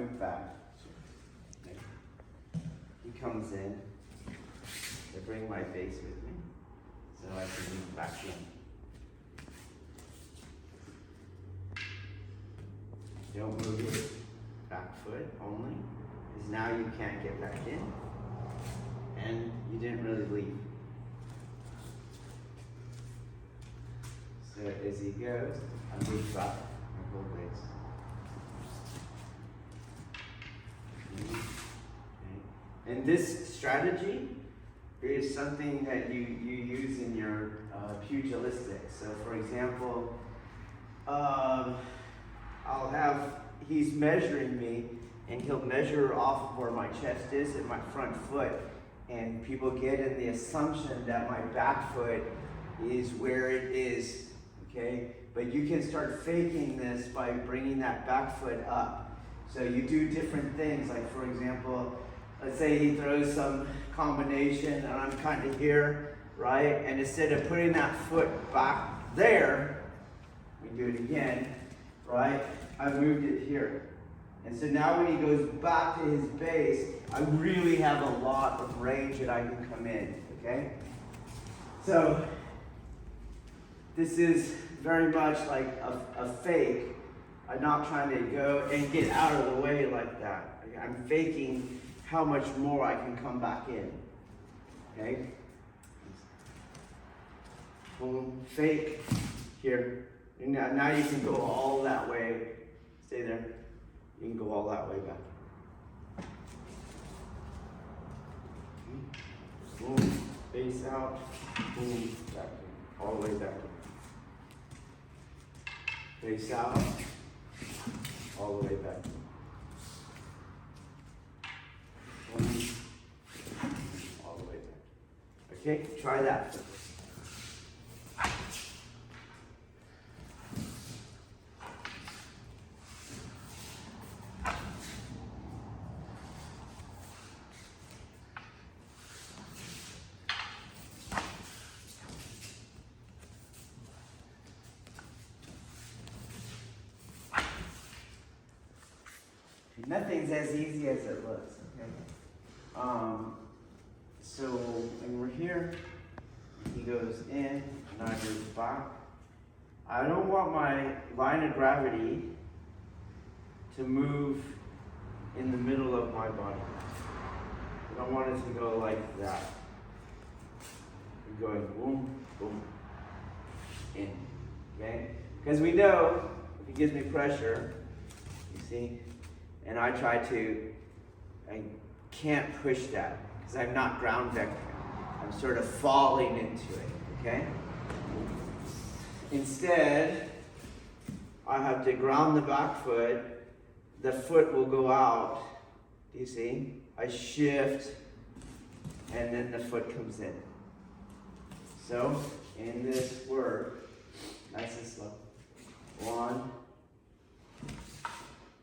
move back. He comes in. I bring my base with me so I can move back in. Don't move your back foot only, because now you can't get back in, and you didn't really leave. So as he goes, I move back my whole base. Okay. And this strategy is something that you use in your pugilistic. So for example, he's measuring me, and he'll measure off of where my chest is and my front foot, and people get in the assumption that my back foot is where it is, okay? But you can start faking this by bringing that back foot up. So you do different things, like for example, let's say he throws some combination and I'm kind of here, right? And instead of putting that foot back there, we do it again, right? I moved it here. And so now when he goes back to his base, I really have a lot of range that I can come in, okay? So this is very much like a fake. I'm not trying to go and get out of the way like that. I'm faking how much more I can come back in, okay? Boom, fake, here. And now you can go all that way. Stay there. You can go all that way back. Boom, face out, boom, back in, all the way back in. Face out, all the way back in. Boom, all the way back. Okay, try that. Nothing's as easy as it looks, okay? So when we're here, he goes in, and I move back. I don't want my line of gravity to move in the middle of my body. I don't want it to go like that. We're going boom, boom, in, okay? Because we know if he gives me pressure, you see, and I can't push that because I'm not ground vectoring. I'm sort of falling into it, okay? Instead, I have to ground the back foot. The foot will go out. Do you see? I shift, and then the foot comes in. So, in this work, nice and slow. 1.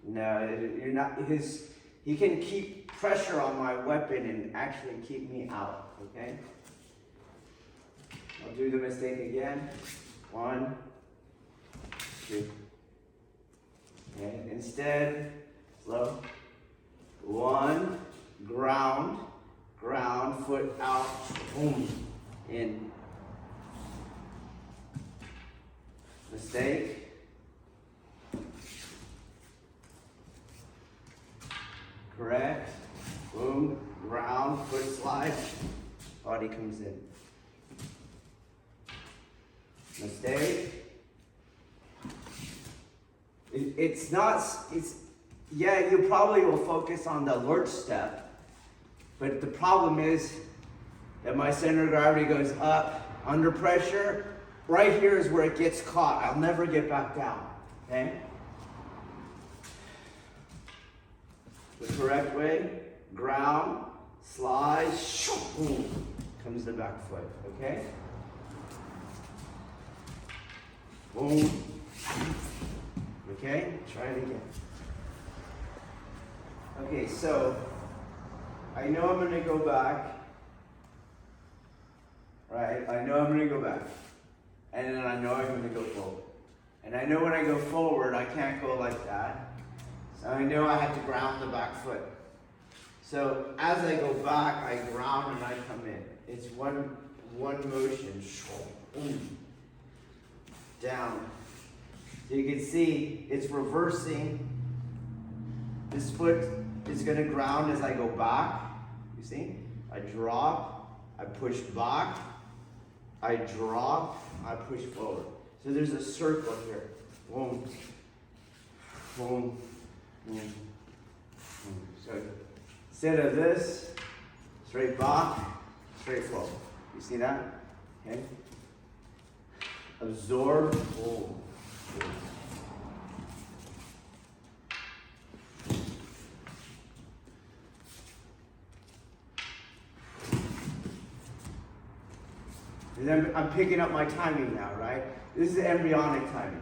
No, you're not. He can keep pressure on my weapon and actually keep me out, okay? I'll do the mistake again. 1, 2. Okay, instead, slow. 1, ground, foot out, boom, in. Mistake. Correct. Boom. Ground. Foot slide. Body comes in. Mistake. Yeah, you probably will focus on the lurch step, but the problem is that my center of gravity goes up under pressure. Right here is where it gets caught. I'll never get back down, okay? The correct way, ground, slide, boom, comes the back foot, okay? Boom, okay? Try it again. Okay, so I know I'm gonna go back, right? I know I'm gonna go back, and then I know I'm gonna go forward. And I know when I go forward, I can't go like that. So I know I have to ground the back foot. So as I go back, I ground and I come in. It's one motion. Down. So you can see it's reversing. This foot is going to ground as I go back. You see? I drop, I push back, I drop, I push forward. So there's a circle here. Boom, boom, boom, boom. So instead of this, straight back, straight forward. You see that? Okay. Absorb, boom, boom. And then I'm picking up my timing now, right? This is embryonic timing.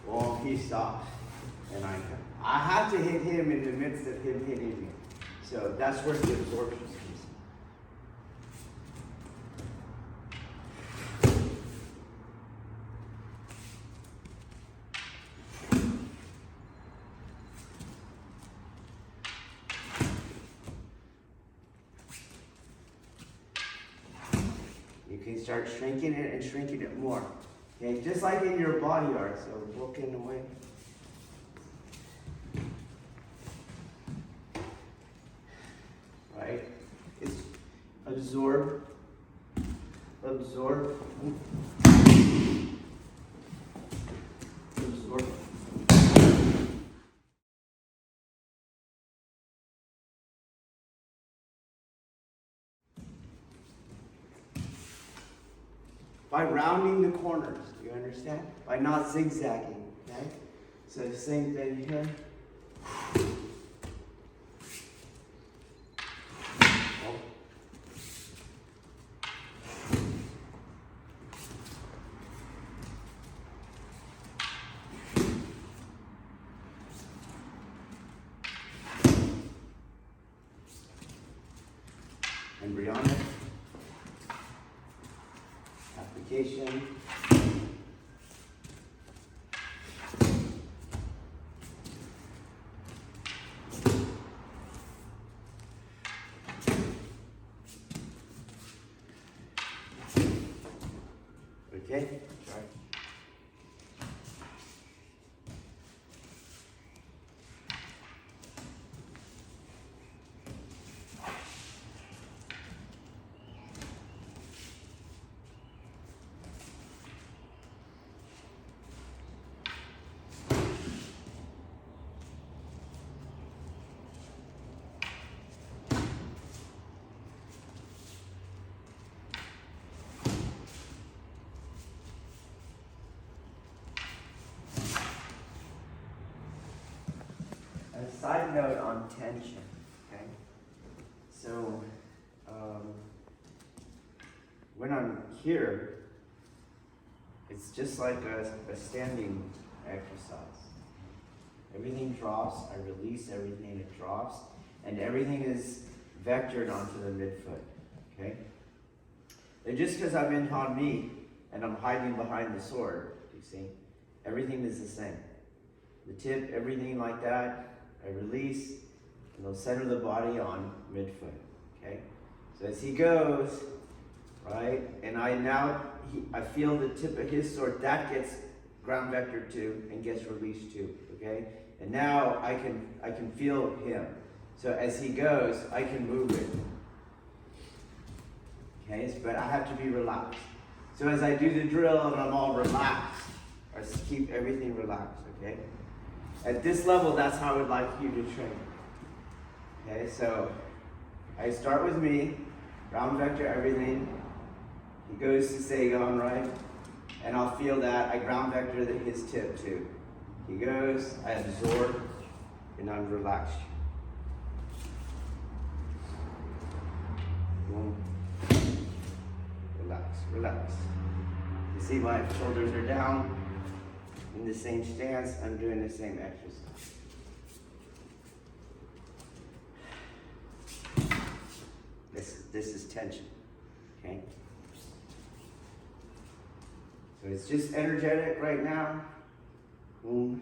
Well, he stops, and I come. I have to hit him in the midst of him hitting me. So that's where the absorption comes. You can start shrinking it and shrinking it more. Okay, just like in your body art. So Bokken away. Right? It's absorb. Absorb. Absorb. By rounding the corners, do you understand? By not zigzagging, okay? So same thing here. Embryonic. Application. Okay, sorry. A side note on tension, okay? So, when I'm here, it's just like a standing exercise. Everything drops, I release everything, it drops, and everything is vectored onto the midfoot, okay? And just because I'm in Han-Mi and I'm hiding behind the sword, you see, everything is the same. The tip, everything like that, I release, and they'll center the body on midfoot, okay? So as he goes, right, and I feel the tip of his sword, that gets ground vector too, and gets released too, okay? And now I can feel him. So as he goes, I can move it, okay? But I have to be relaxed. So as I do the drill and I'm all relaxed, I just keep everything relaxed, okay? At this level, that's how I would like you to train. Okay, so I start with me, ground vector everything. He goes to Seigon, right? And I'll feel that. I ground vector his tip too. He goes, I absorb, and I'm relaxed. Boom. Relax, relax. You see my shoulders are down. In the same stance, I'm doing the same exercise. This is tension, okay? So it's just energetic right now. Boom,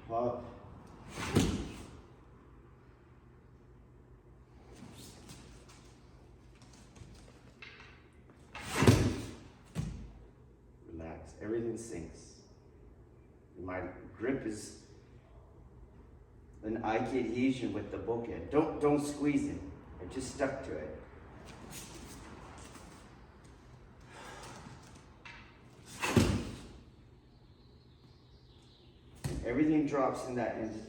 pop, Relax. Everything sinks. My grip is an Aikido adhesion with the Bokken. Don't squeeze it. I just stuck to it. And everything drops in that instant.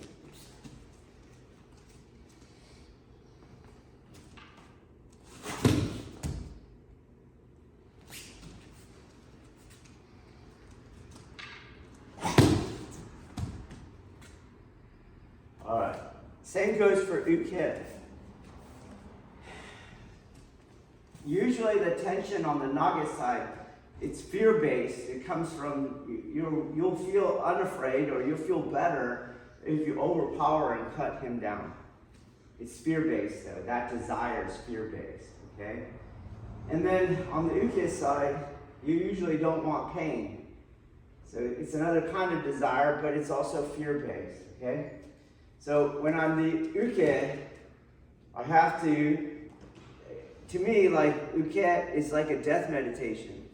Same goes for uke. Usually the tension on the naga side, it's fear-based. It comes from, you'll feel unafraid or you'll feel better if you overpower and cut him down. It's fear-based though. That desire is fear-based, okay? And then on the uke side, you usually don't want pain. So it's another kind of desire, but it's also fear-based, okay? So when I'm the uke, I have to me, like uke is like a death meditation.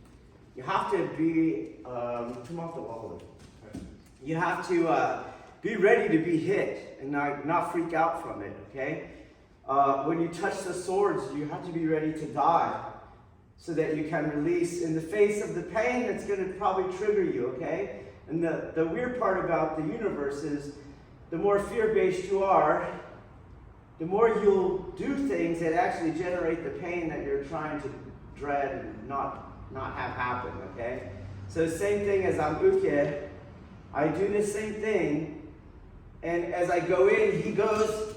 You have to be, come off the wall. You have to be ready to be hit and not freak out from it, okay? When you touch the swords, you have to be ready to die so that you can release in the face of the pain that's going to probably trigger you, okay? And the weird part about the universe is the more fear-based you are, the more you'll do things that actually generate the pain that you're trying to dread and not have happen, okay? So same thing as I'm uke, I do the same thing, and as I go in, he goes,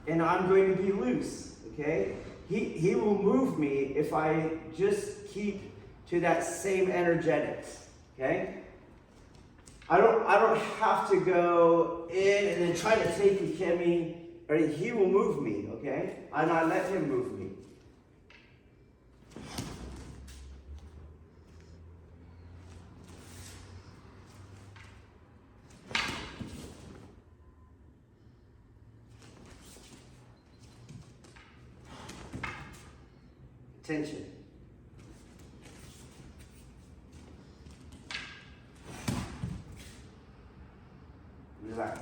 and I'm going to be loose, okay? He will move me if I just keep to that same energetics, okay? I don't have to go in and then try to take Ukemi, or he will move me, okay? And I let him move me. Tension. Relax.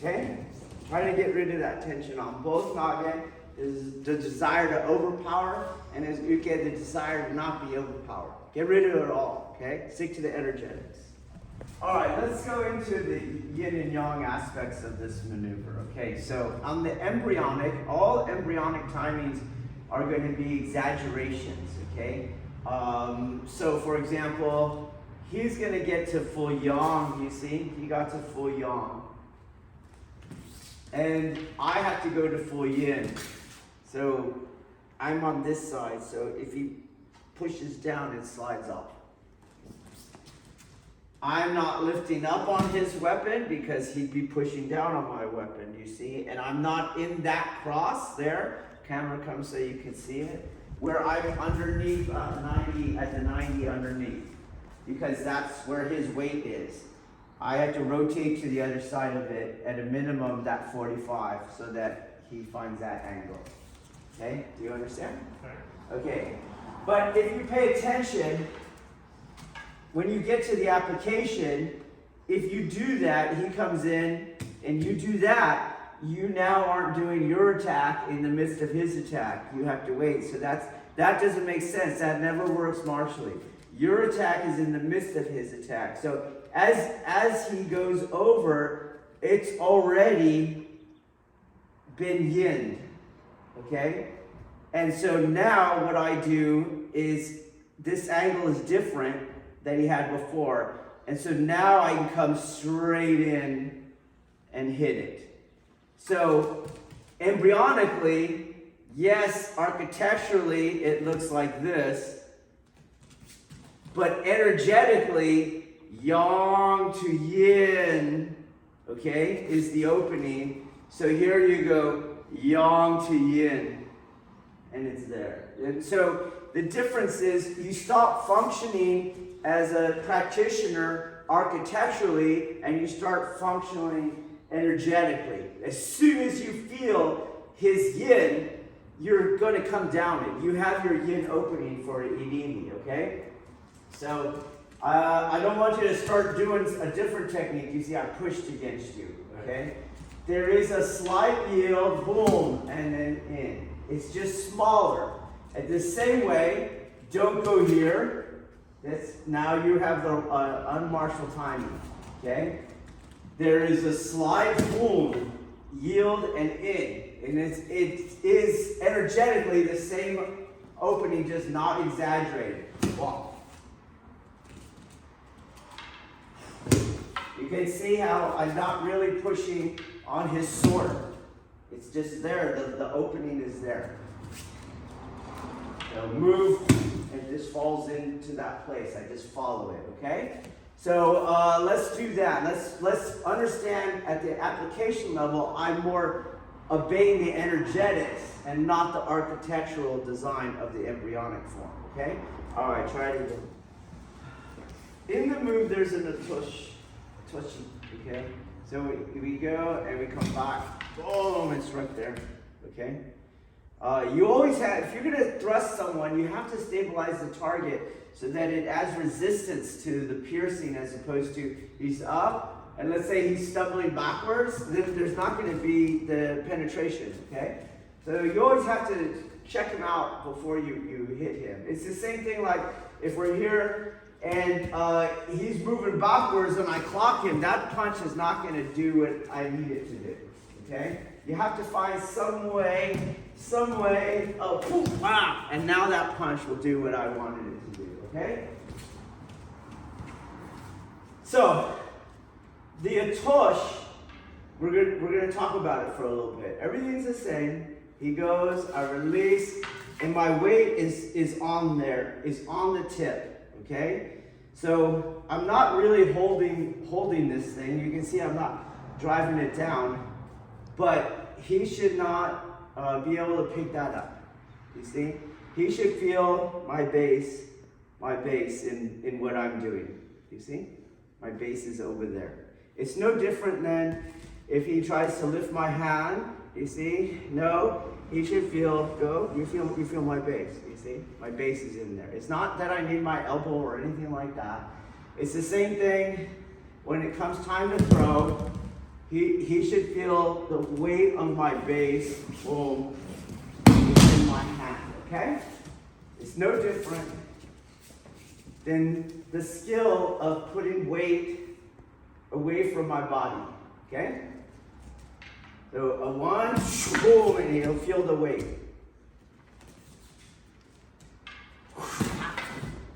Okay? Trying to get rid of that tension on both naga is the desire to overpower, and as uke, the desire to not be overpowered. Get rid of it all, okay? Stick to the energetics. All right, let's go into the yin and yang aspects of this maneuver, okay? So on the embryonic, all embryonic timings are going to be exaggerations, okay? So for example, he's going to get to full yang, you see? He got to full yang. And I have to go to full yin. So I'm on this side, so if he pushes down, it slides off. I'm not lifting up on his weapon because he'd be pushing down on my weapon, you see? And I'm not in that cross there. Camera comes so you can see it. Where I'm underneath 90, at the 90 underneath. Because that's where his weight is. I had to rotate to the other side of it at a minimum that 45 so that he finds that angle. Okay, do you understand? Okay, but if you pay attention, when you get to the application, if you do that, he comes in and you do that, you now aren't doing your attack in the midst of his attack. You have to wait, so that doesn't make sense. That never works martially. Your attack is in the midst of his attack. So as he goes over, it's already been yinned, okay? And so now what I do is, this angle is different than he had before. And so now I can come straight in and hit it. So embryonically, yes, architecturally, it looks like this. But energetically, yang to yin, okay, is the opening. So here you go, yang to yin, and it's there. And so the difference is you stop functioning as a practitioner architecturally and you start functioning energetically. As soon as you feel his yin, you're going to come down it. You have your yin opening for inimi, okay? So I don't want you to start doing a different technique. You see, I pushed against you, okay? There is a slight yield, boom, and then in. It's just smaller. At the same way, don't go here. Now you have the unmartial timing, okay? There is a slight boom, yield, and in. And it is energetically the same opening, just not exaggerated. Wow. You can see how I'm not really pushing on his sword. It's just there, the opening is there. So move, and it just falls into that place. I just follow it, okay? So let's do that. Let's understand at the application level, I'm more obeying the energetics and not the architectural design of the embryonic form, okay? All right, try it again. In the move, there's an atushi, okay? So we go and we come back. Boom, it's right there, okay? You always have, if you're going to thrust someone, you have to stabilize the target so that it adds resistance to the piercing as opposed to he's up, and let's say he's stumbling backwards, then there's not going to be the penetration, okay? So you always have to check him out before you hit him. It's the same thing like if we're here and he's moving backwards and I clock him, that punch is not going to do what I need it to do, okay? You have to find some way, oh, poof, wow, and now that punch will do what I wanted it to do, okay? So, the atosh, we're gonna talk about it for a little bit. Everything's the same. He goes, I release, and my weight is on there, is on the tip, okay? So, I'm not really holding this thing. You can see I'm not driving it down, but he should not be able to pick that up. You see? He should feel my base in what I'm doing. You see? My base is over there. It's no different than if he tries to lift my hand. You see? No, he should feel, go, you feel my base. You see? My base is in there. It's not that I need my elbow or anything like that. It's the same thing when it comes time to throw. He should feel the weight of my base, boom, in my hand, okay? It's no different than the skill of putting weight away from my body, okay? So a one, boom, and he'll feel the weight.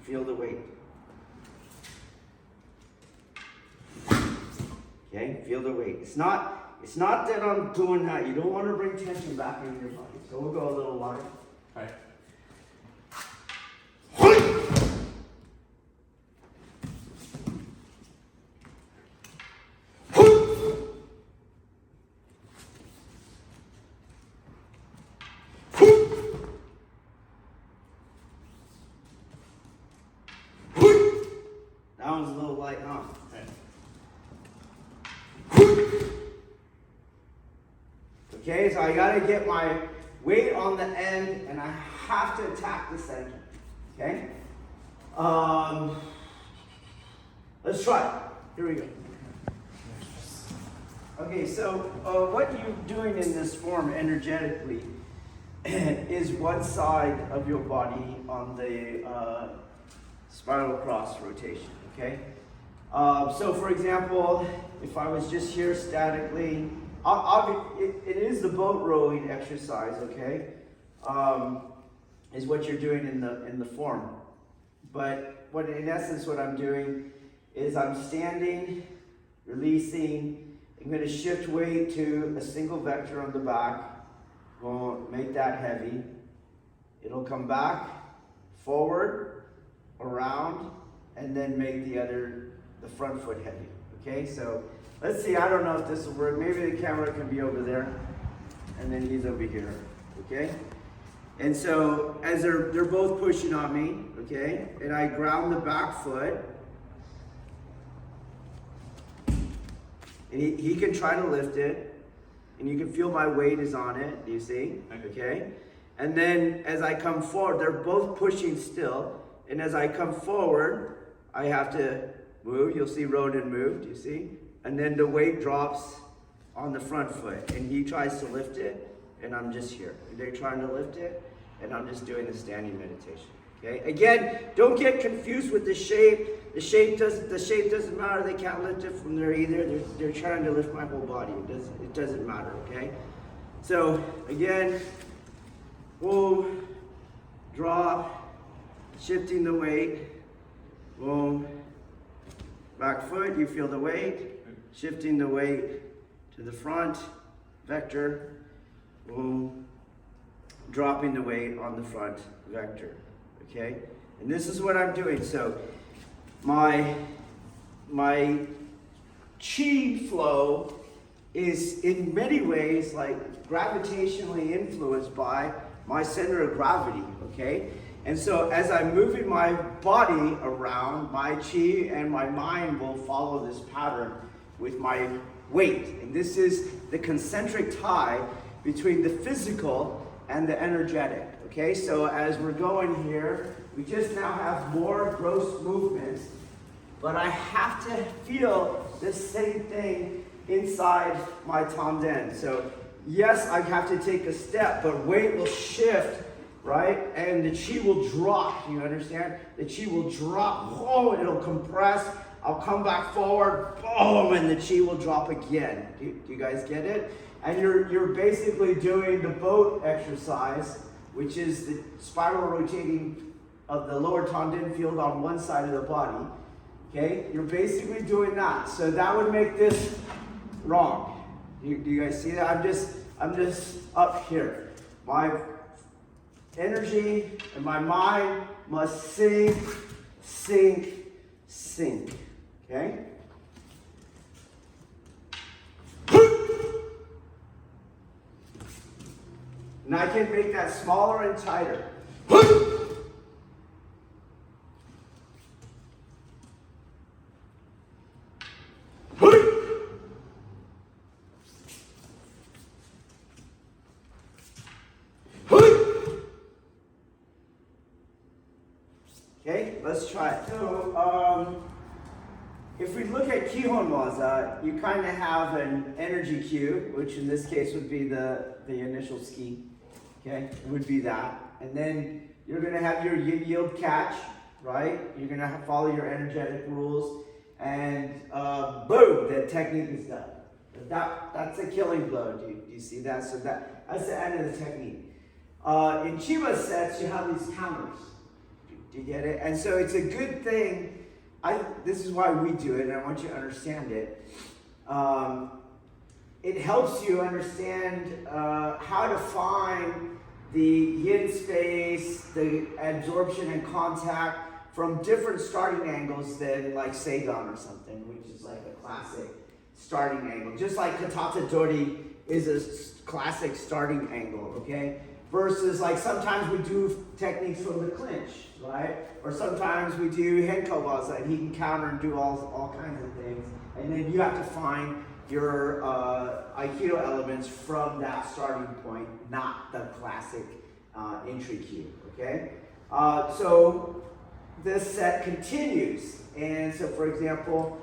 Feel the weight. Okay, feel the weight. It's not that I'm doing that. You don't want to bring tension back into your body. So we'll go a little lighter. All right. That one's a little light, huh? Okay, so I gotta get my weight on the end and I have to attack the center. Okay? Let's try. Here we go. Okay, so what you're doing in this form energetically is one side of your body on the spiral cross rotation, okay? So for example, if I was just here statically, it is the boat rowing exercise, okay? Is what you're doing in the form. But in essence what I'm doing is I'm standing, releasing. I'm going to shift weight to a single vector on the back. We'll make that heavy. It'll come back, forward, around, and then make the front foot heavy. Okay, so let's see. I don't know if this will work. Maybe the camera can be over there, and then he's over here. Okay, and so as they're both pushing on me, okay, and I ground the back foot, and he can try to lift it, and you can feel my weight is on it. Do you see? Okay, and then as I come forward, they're both pushing still, and as I come forward, I have to move. You'll see Ronan move. Do you see? And then the weight drops on the front foot, and he tries to lift it, and I'm just here. They're trying to lift it, and I'm just doing the standing meditation. Okay. Again, don't get confused with the shape. The shape doesn't matter. They can't lift it from there either. They're trying to lift my whole body. It doesn't matter. Okay. So again, boom, drop, shifting the weight, boom, back foot. You feel the weight, shifting the weight to the front vector, boom, dropping the weight on the front vector. Okay, and this is what I'm doing. So my chi flow is in many ways like gravitationally influenced by my center of gravity. Okay, and so as I'm moving my body around, my chi and my mind will follow this pattern with my weight. And this is the concentric tie between the physical and the energetic. Okay, so as we're going here, we just now have more gross movements, but I have to feel the same thing inside my tanden. So yes, I have to take a step, but weight will shift, right? And the chi will drop, you understand? The chi will drop, oh, it'll compress. I'll come back forward, boom, and the chi will drop again. Do you guys get it? And you're basically doing the boat exercise, which is the spiral rotating of the lower tanden field on one side of the body. Okay, you're basically doing that. So that would make this wrong. Do you guys see that? I'm just up here. My energy and my mind must sink, sink, sink. Okay? And I can make that smaller and tighter. Okay, let's try it. So, if we look at Kihon Waza, you kind of have an energy cue, which in this case would be the initial ski. Okay, it would be that. And then you're going to have your yield catch, right? You're going to follow your energetic rules. And boom, the technique is done. That's a killing blow. Do you see that? So that's the end of the technique. In Chiba sets, you have these counters. Do you get it? And so it's a good thing. This is why we do it, and I want you to understand it. It helps you understand how to find the yin space, the absorption and contact from different starting angles than like Seigan or something, which is like a classic starting angle. Just like Katata Dori is a classic starting angle, okay? Versus like sometimes we do techniques from the clinch, right? Or sometimes we do Henko Waza and he can counter and do all kinds of things. And then you have to find your Aikido elements from that starting point, not the classic entry cue, okay? So this set continues. And so for example,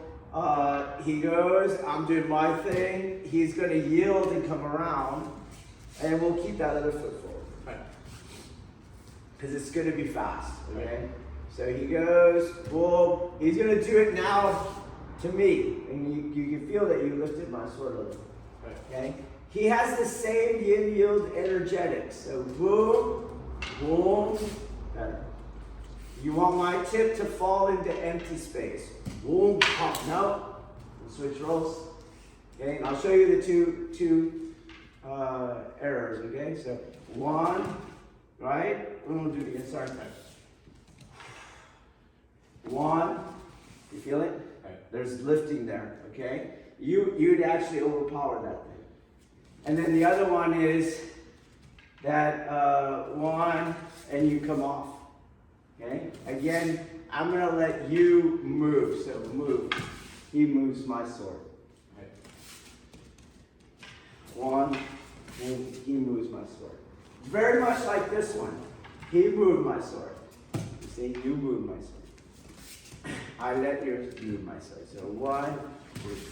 he goes, I'm doing my thing, he's gonna yield and come around, and we'll keep that other foot forward. Because it's going to be fast, okay? So he goes, boom. He's going to do it now to me. And you can feel that you lifted my sword a little, okay? He has the same yin yield energetics. So boom, boom, better. You want my tip to fall into empty space. Boom, pop. No. Switch rolls. Okay, and I'll show you the two errors. Okay, so one, right? We'll do it again. Sorry. One. You feel it? Right. There's lifting there. Okay. You'd actually overpower that thing. And then the other one is that one, and you come off. Okay? Again, I'm going to let you move. So move. He moves my sword. Right. One, and he moves my sword. Very much like this one. He moved my sword. You see, you moved my sword. I let yours move my sword. So one, move.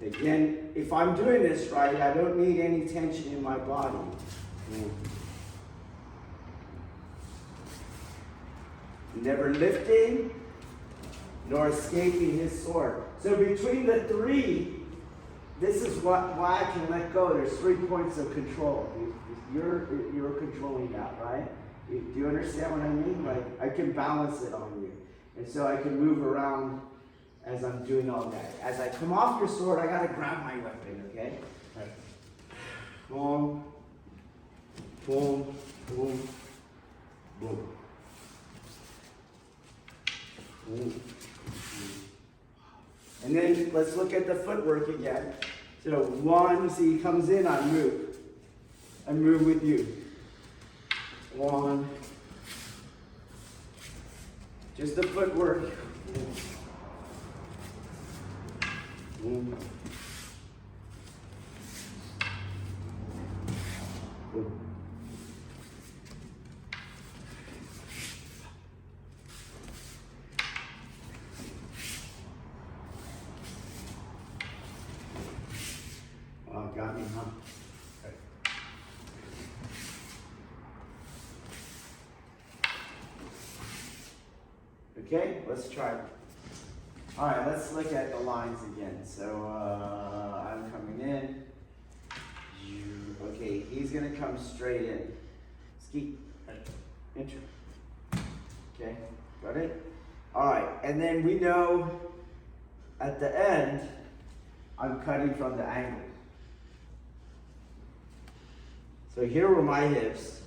Again, if I'm doing this right, I don't need any tension in my body. Never lifting, nor escaping his sword. So between the three, this is why I can let go. There's 3 points of control. You're controlling that, right? Do you understand what I mean? Like, I can balance it on you. And so I can move around as I'm doing all that. As I come off your sword, I gotta grab my weapon, okay? Right. Boom, boom, boom, boom. Boom. And then let's look at the footwork again. So one, see, he comes in, I move. I move with you. One. Just the footwork. Boom. Boom. Oh, got me, huh? Okay, let's try it. All right, let's look at the lines again. So I'm coming in. Okay, he's gonna come straight in. Ski. Enter. Okay, got it? All right, and then we know at the end, I'm cutting from the angle. So here were my hips.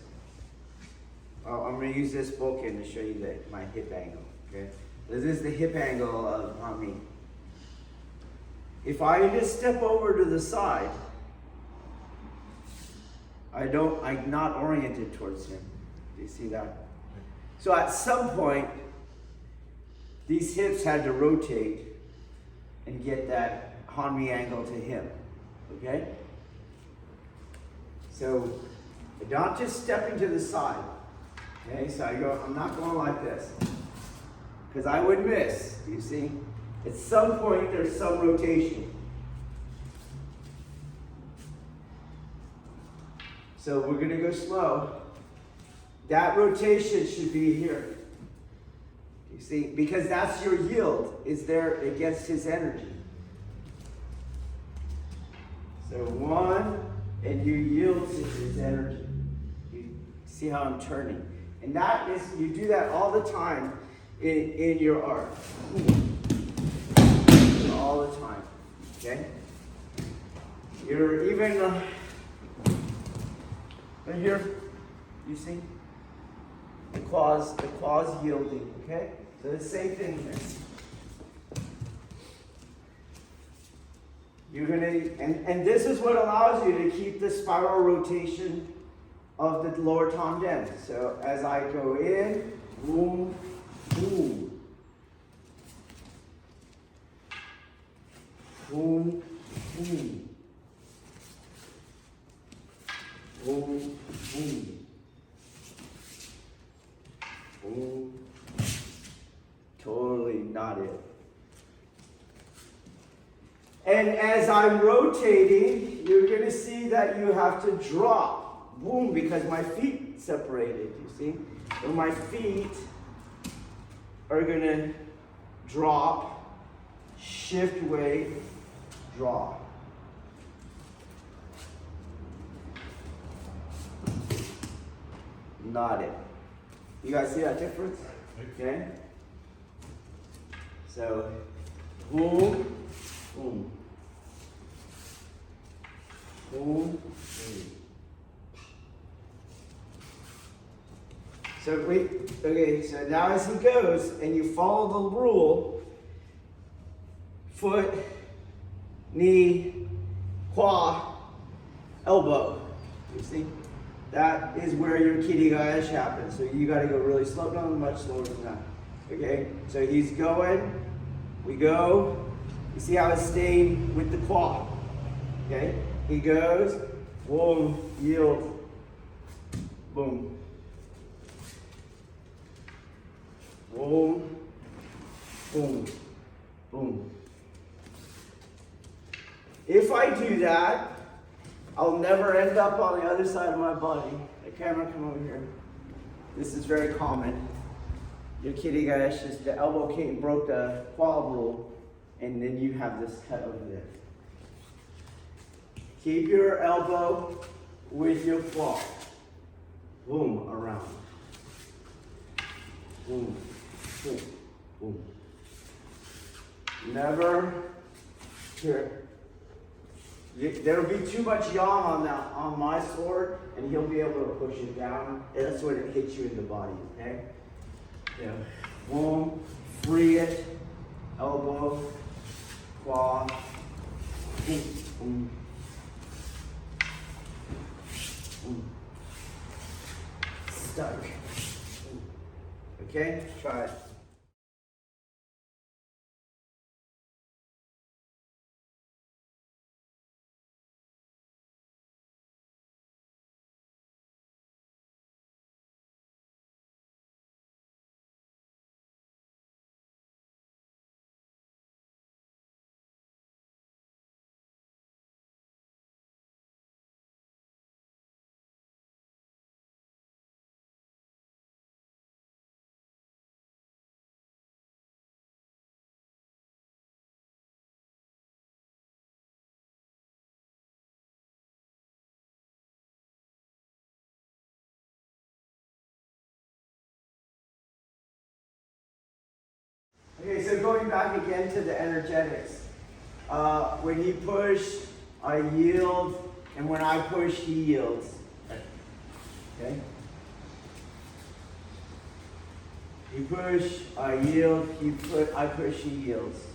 I'm gonna use this Bokken to show you my hip angle. Okay, this is the hip angle on me. If I just step over to the side, I'm not oriented towards him. Do you see that? So at some point, these hips had to rotate and get that Hanmi angle to him. Okay? So not just stepping to the side. Okay, so I'm not going like this. Because I would miss, you see? At some point, there's some rotation. So we're going to go slow. That rotation should be here. You see? Because that's your yield, is there against his energy. So one, and you yield to his energy. You see how I'm turning. And that is, you do that all the time in your art. All the time. Okay? You're even right here, you see? The claws yielding, okay? So the same thing here. You're gonna, and this is what allows you to keep the spiral rotation of the lower tanden. So as I go in, boom, boom, boom, boom, boom, boom, boom. Totally not it. And as I'm rotating, you're going to see that you have to drop. Boom, because my feet separated, you see? So my feet are going to drop, shift weight, draw. nodded. You guys see that difference? Okay? So, boom, boom. Boom, boom. So okay, so now as he goes and you follow the rule, foot, knee, quad, elbow. You see? That is where your kirigayashi happens. So you gotta go really slow down, much slower than that. Okay? So he's going, we go. You see how it's staying with the quad. Okay? He goes, boom, yield, boom. Boom, boom, boom. If I do that, I'll never end up on the other side of my body. The camera, come over here. This is very common. Your kirigayashi, just the elbow came, broke the quad rule, and then you have this cut over there. Keep your elbow with your quad. Boom, around. Boom, boom, boom. Never here. There'll be too much yaw on my sword, and he'll be able to push it down. And that's when it hits you in the body, okay? Yeah. Boom, free it, elbow, claw, boom, boom, boom. Stuck. Okay, try it. Okay, so going back again to the energetics. When he pushed, I yield, and when I push, he yields. Okay? He push, I yield, I push, he yields.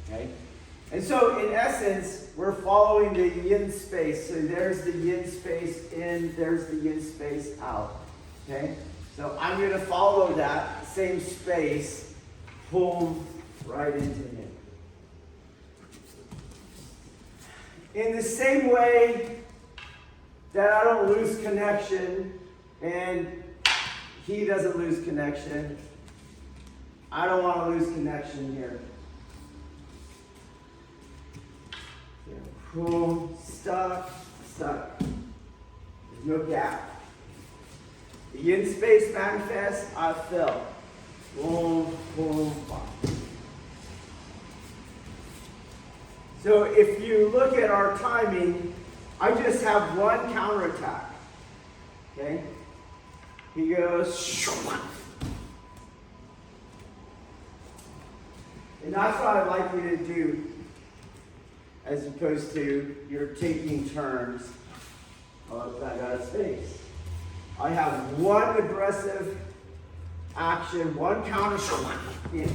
Okay? And so in essence, we're following the yin space. So there's the yin space in, there's the yin space out. Okay? So I'm going to follow that same space, boom, right into him. In the same way that I don't lose connection and he doesn't lose connection, I don't want to lose connection here. Boom, stuck, stuck. There's no gap. The yin space manifests, I fell. Boom, boom, boom. So if you look at our timing, I just have one counterattack. Okay? He goes, and that's what I'd like you to do, as opposed to you're taking turns of that out of space. I have one aggressive action, one counter in.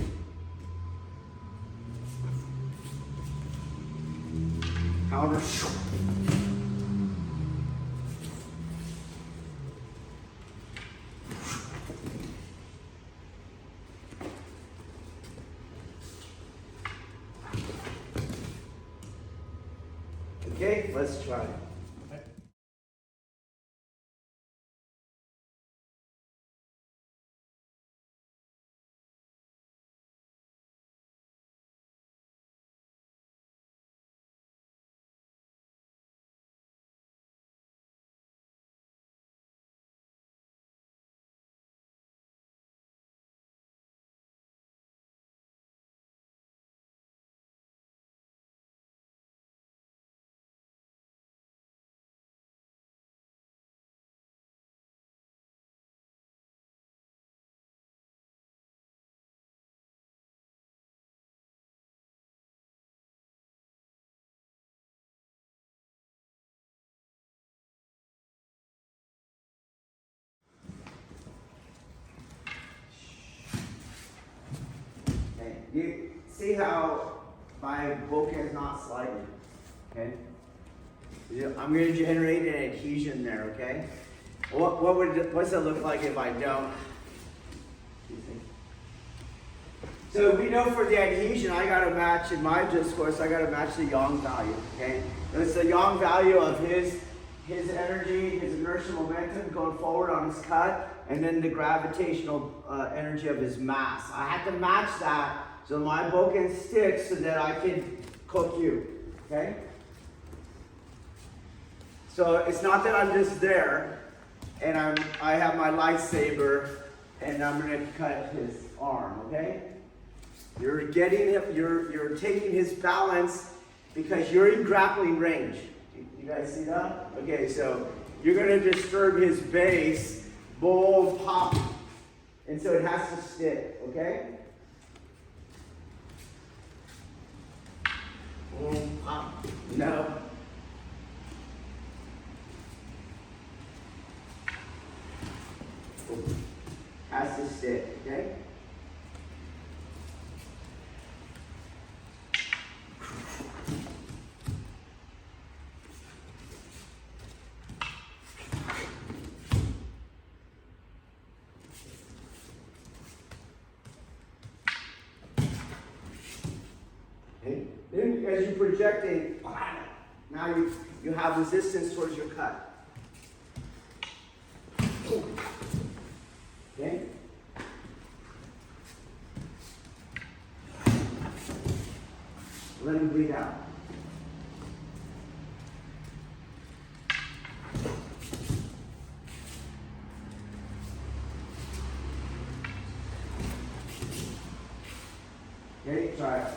Counter. Okay, let's try it. You see how my bokken is not sliding, okay? I'm going to generate an adhesion there, okay? What's it look like if I don't? So we know for the adhesion, I got to match, in my discourse, I got to match the yang value, okay? And it's the yang value of his energy, his inertial momentum going forward on his cut, and then the gravitational energy of his mass. I have to match that so my bokken sticks so that I can cook you, okay? So it's not that I'm just there and I have my lightsaber and I'm going to cut his arm, okay? You're getting it, you're taking his balance because you're in grappling range. You guys see that? Okay, so you're going to disturb his base, boom, pop. And so it has to stick, okay? Boom, pop. No. Has to stick, okay? Okay. Then as you project it, now you have resistance towards your cut. Okay? Let him breathe out. Okay, try it.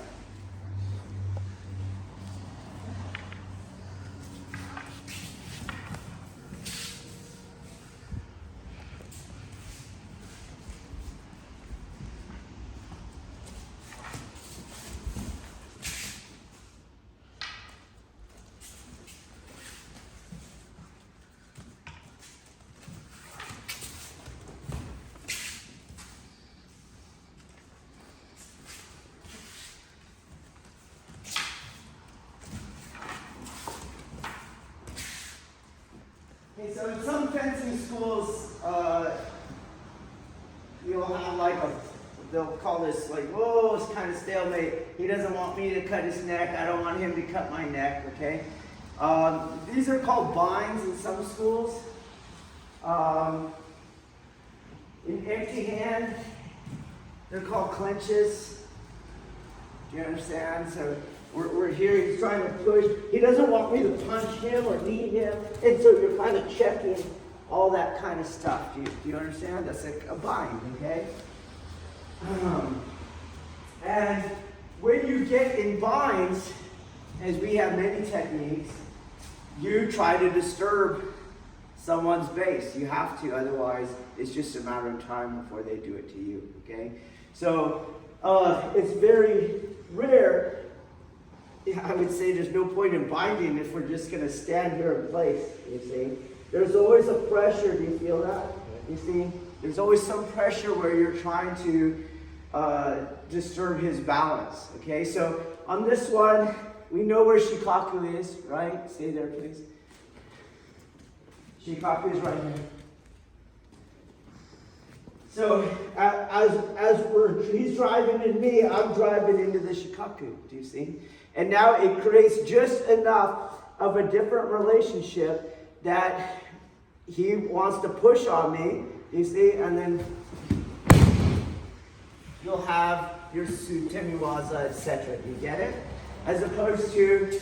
Okay, so in some fencing schools, you'll have like they'll call this like, whoa, it's kind of stalemate. He doesn't want me to cut his neck. I don't want him to cut my neck, okay? These are called binds in some schools. In empty hand, they're called clinches. Do you understand? So we're here, he's trying to push. He doesn't want me to punch him or knee him. And so you're kind of checking all that kind of stuff. Do you understand? That's like a bind, okay? And when you get in binds, as we have many techniques, you try to disturb someone's base. You have to, otherwise it's just a matter of time before they do it to you, okay? So it's very rare. I would say there's no point in binding if we're just going to stand here in place, you see. There's always a pressure, do you feel that? You see, there's always some pressure where you're trying to disturb his balance, okay? So on this one, we know where Shikaku is, right? Stay there, please. Shikaku is right here. So he's driving in me, I'm driving into the Shikaku, do you see? And now it creates just enough of a different relationship that he wants to push on me, you see, and then you'll have your Sutemiwaza, etc. You get it? As opposed to,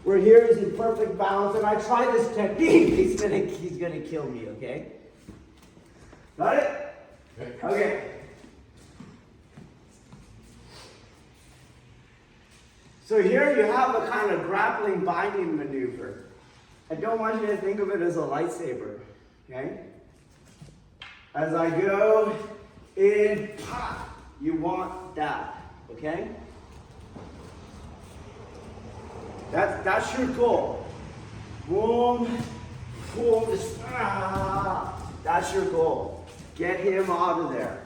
we're here, he's in perfect balance, and I try this technique, he's gonna kill me, okay? Got it? Okay. So here you have a kind of grappling binding maneuver. I don't want you to think of it as a lightsaber, okay? As I go in, pop, you want that, okay? That's your goal. Boom, boom, that's your goal. Get him out of there.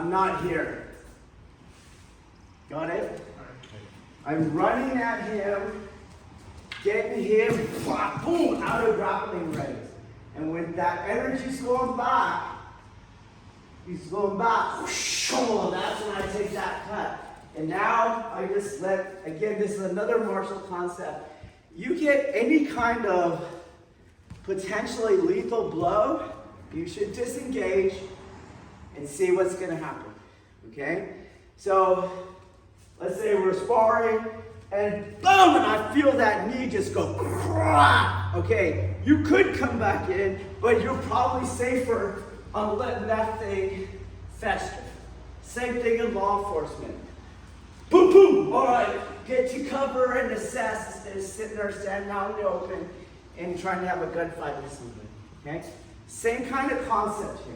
I'm not here. Got it? I'm running at him, getting him, boom, out of grappling ready. And when that energy's going back, he's going back, whoosh, that's when I take that cut. And now I just let, again, this is another martial concept. You get any kind of potentially lethal blow, you should disengage and see what's going to happen. Okay? So let's say we're sparring and boom, and I feel that knee just go crack. Okay, you could come back in, but you're probably safer on letting that thing fester. Same thing in law enforcement. Boom, boom. All right, get to cover and assess instead of sitting there standing out in the open and trying to have a gunfight with somebody. Okay? Same kind of concept here.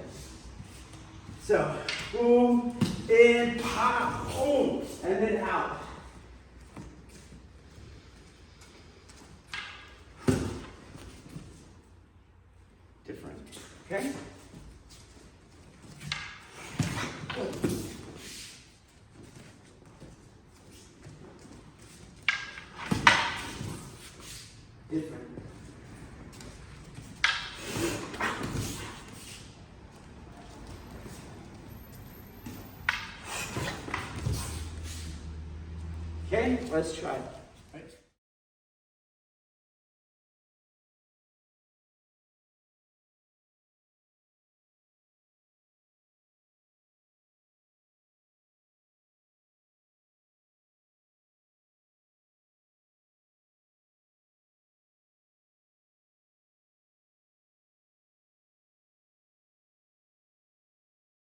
So, boom, in, pop, boom, and then out. Different. Okay? Different. Okay, let's try it.